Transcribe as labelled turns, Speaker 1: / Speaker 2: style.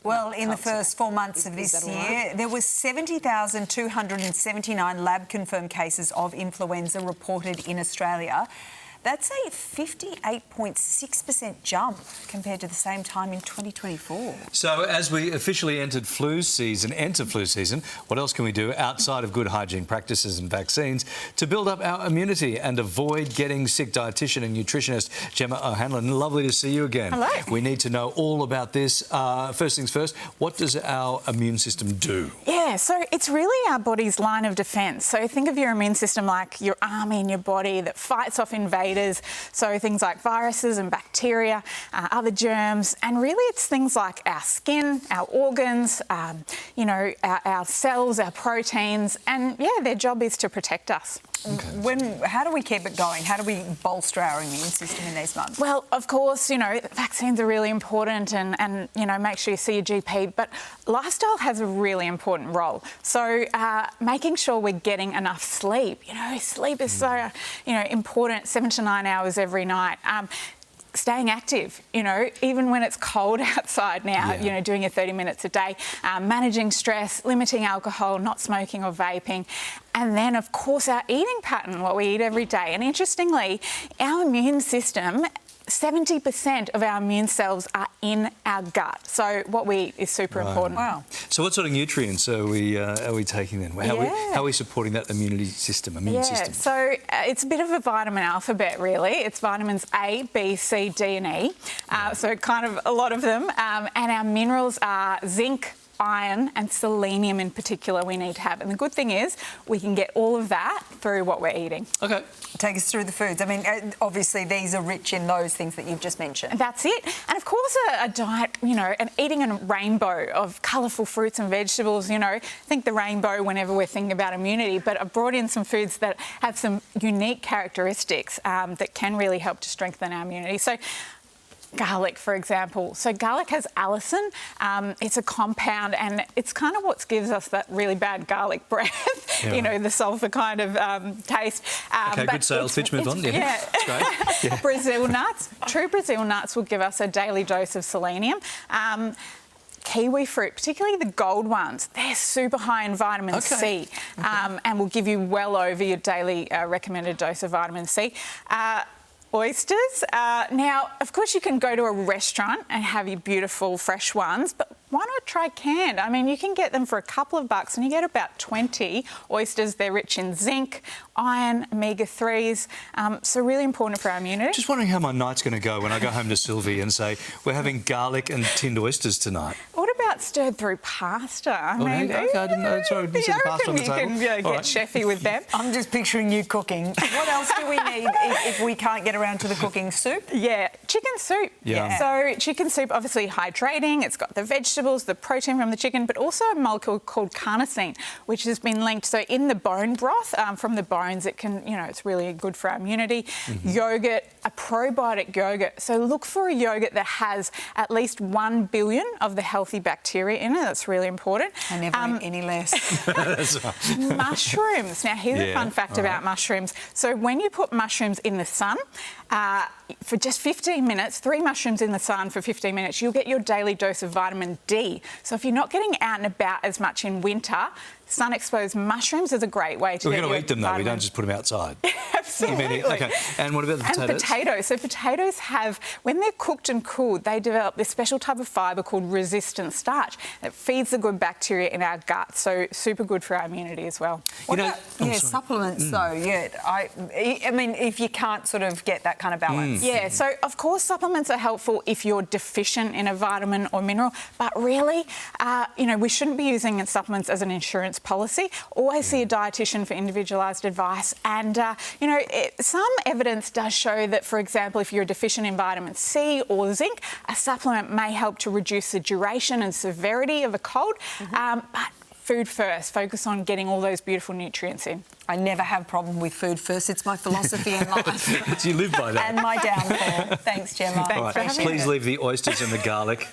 Speaker 1: Well, in the first 4 months of this year, there was 70,279 lab-confirmed cases of influenza reported in Australia. That's a 58.6% jump compared to the same time in 2024.
Speaker 2: So as we officially enter flu season, what else can we do outside of good hygiene practices and vaccines to build up our immunity and avoid getting sick? Dietitian and nutritionist Gemma O'Hanlon, lovely to see you again.
Speaker 3: Hello.
Speaker 2: We need to know all about this. First things first, what does our immune system do?
Speaker 3: Yeah, so it's really our body's line of defence. So think of your immune system like your army in your body that fights off invaders. So things like viruses and bacteria, other germs, and really it's things like our skin, our organs, our cells, our proteins, and yeah, their job is to protect us.
Speaker 1: Okay. How do we keep it going? How do we bolster our immune system in these months?
Speaker 3: Well, of course, vaccines are really important and make sure you see your GP, but lifestyle has a really important role. So making sure we're getting enough sleep. Sleep is so, important, 7 to 9 hours every night. Staying active, even when it's cold outside now, doing your 30 minutes a day, managing stress, limiting alcohol, not smoking or vaping. And then, of course, our eating pattern, what we eat every day. And interestingly, our immune system, 70% of our immune cells are in our gut. So what we eat is super important.
Speaker 1: Wow.
Speaker 2: So what sort of nutrients are we taking then? How are we supporting that immune system?
Speaker 3: So it's a bit of a vitamin alphabet, really. It's vitamins A, B, C, D and E. So kind of a lot of them. And our minerals are zinc, iron and selenium in particular we need to have. And the good thing is we can get all of that through what we're eating.
Speaker 2: Okay.
Speaker 1: Take us through the foods. I mean, obviously these are rich in those things that you've just mentioned.
Speaker 3: That's it. And of course a diet, and eating a rainbow of colourful fruits and vegetables, think the rainbow whenever we're thinking about immunity, but I've brought in some foods that have some unique characteristics that can really help to strengthen our immunity. So garlic, for example. So garlic has allicin. It's a compound and it's kind of what gives us that really bad garlic breath, the sulphur kind of taste.
Speaker 2: Good sales pitch, move on.
Speaker 3: Yeah.
Speaker 2: Great. Yeah.
Speaker 3: Brazil nuts. True Brazil nuts will give us a daily dose of selenium. Kiwi fruit, particularly the gold ones, they're super high in vitamin C and will give you well over your daily recommended dose of vitamin C. Oysters. Now, of course, you can go to a restaurant and have your beautiful fresh ones, but why not try canned? I mean, you can get them for a couple of bucks and you get about 20 oysters. They're rich in zinc, iron, omega-3s, so really important for our immunity.
Speaker 2: Just wondering how my night's going to go when I go home to Sylvie and say, we're having garlic and tinned oysters tonight.
Speaker 3: What about stirred through pasta? I
Speaker 2: didn't know. Sorry, didn't see the pasta on the table.
Speaker 3: You can get chefy with them.
Speaker 1: I'm just picturing you cooking. What else do we need if we can't get around to the cooking? Soup?
Speaker 3: Yeah, chicken soup.
Speaker 2: Yeah.
Speaker 3: So chicken soup, obviously hydrating. It's got the vegetables, the protein from the chicken, but also a molecule called carnosine, which has been linked. So in the bone broth, from the bones, it can, it's really good for our immunity. Yogurt, a probiotic yogurt. So look for a yogurt that has at least 1 billion of the healthy bacteria in it. That's really important.
Speaker 1: I never eat any less.
Speaker 3: Mushrooms. Now, here's a fun fact about mushrooms. So when you put mushrooms in the sun, for just 15 minutes, 3 mushrooms in the sun for 15 minutes, you'll get your daily dose of vitamin D. So if you're not getting out and about as much in winter, sun-exposed mushrooms is a great way to
Speaker 2: get your vitamin. We've got to eat them, though. We don't just put them outside.
Speaker 3: Absolutely.
Speaker 2: Okay. And what about the potatoes?
Speaker 3: And potatoes. So potatoes have, when they're cooked and cooled, they develop this special type of fibre called resistant starch. It feeds the good bacteria in our gut, so super good for our immunity as well.
Speaker 1: Supplements though. Yeah, I mean, if you can't sort of get that kind of balance.
Speaker 3: Yeah. So of course supplements are helpful if you're deficient in a vitamin or mineral, but really, we shouldn't be using supplements as an insurance policy. Always see a dietitian for individualised advice. And, some evidence does show that, for example, if you're deficient in vitamin C or zinc, a supplement may help to reduce the duration and severity of a cold. But food first. Focus on getting all those beautiful nutrients in.
Speaker 1: I never have a problem with food first. It's my philosophy in life.
Speaker 2: You live by that.
Speaker 1: And my downfall. Thanks, Gemma.
Speaker 3: Thanks for having
Speaker 2: Please leave the oysters and the garlic.